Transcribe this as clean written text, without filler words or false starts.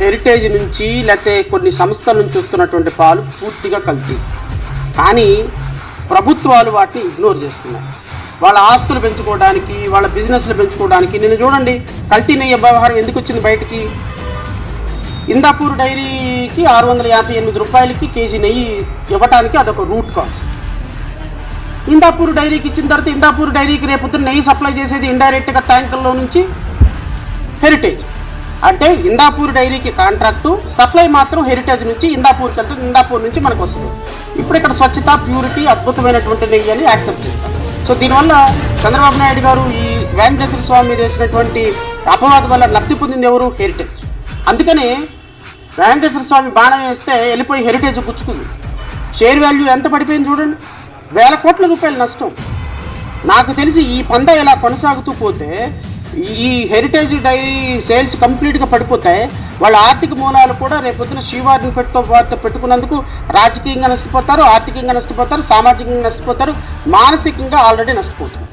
Heritage నుంచి లేకపోతే కొన్ని సంస్థల నుంచి వస్తున్నటువంటి పాలు పూర్తిగా కల్తీ. కానీ ప్రభుత్వాలు వాటిని ఇగ్నోర్ చేస్తున్నాయి. వాళ్ళ ఆస్తులు పెంచుకోవడానికి, వాళ్ళ బిజినెస్లు పెంచుకోవడానికి. నిన్న చూడండి, కల్తీ నెయ్యి వ్యవహారం ఎందుకు వచ్చింది బయటికి. ఇందాపూర్ డైరీకి 658 రూపాయలకి కేజీ నెయ్యి ఇవ్వడానికి అదొక రూట్ కాజ్. ఇందాపూర్ డైరీకి ఇచ్చిన తర్వాత ఇందాపూర్ డైరీకి రేపొద్దున నెయ్యి సప్లై చేసేది ఇండైరెక్ట్గా ట్యాంకుల్లో నుంచి హెరిటేజ్. అంటే ఇందాపూర్ డైరీకి కాంట్రాక్టు, సప్లై మాత్రం హెరిటేజ్ నుంచి ఇందాపూర్కి వెళ్తుంది, ఇందాపూర్ నుంచి మనకు వస్తుంది. ఇప్పుడు ఇక్కడ స్వచ్ఛత, ప్యూరిటీ, అద్భుతమైనటువంటి నెయ్యి అని యాక్సెప్ట్ చేస్తాం. సో దీనివల్ల చంద్రబాబు నాయుడు గారు ఈ వెంకటేశ్వర స్వామి మీద వేసినటువంటి అపవాదం వల్ల లబ్ధి పొందింది ఎవరు? హెరిటేజ్. అందుకనే వెంకటేశ్వర స్వామి బాణం వేస్తే వెళ్ళిపోయి హెరిటేజ్ గుచ్చుకుంది. షేర్ వాల్యూ ఎంత పడిపోయింది చూడండి, వేల కోట్ల రూపాయల నష్టం. నాకు తెలిసి ఈ పంద ఇలా కొనసాగుతూ పోతే ఈ హెరిటేజ్ డైరీ సేల్స్ కంప్లీట్గా పడిపోతాయి. వాళ్ళ ఆర్థిక మూలాలు కూడా రేపొద్దున శ్రీవారిని వారితో పెట్టుకున్నందుకు రాజకీయంగా నష్టపోతారు, ఆర్థికంగా నష్టపోతారు, సామాజికంగా నష్టపోతారు, మానసికంగా ఆల్రెడీ నష్టపోతారు.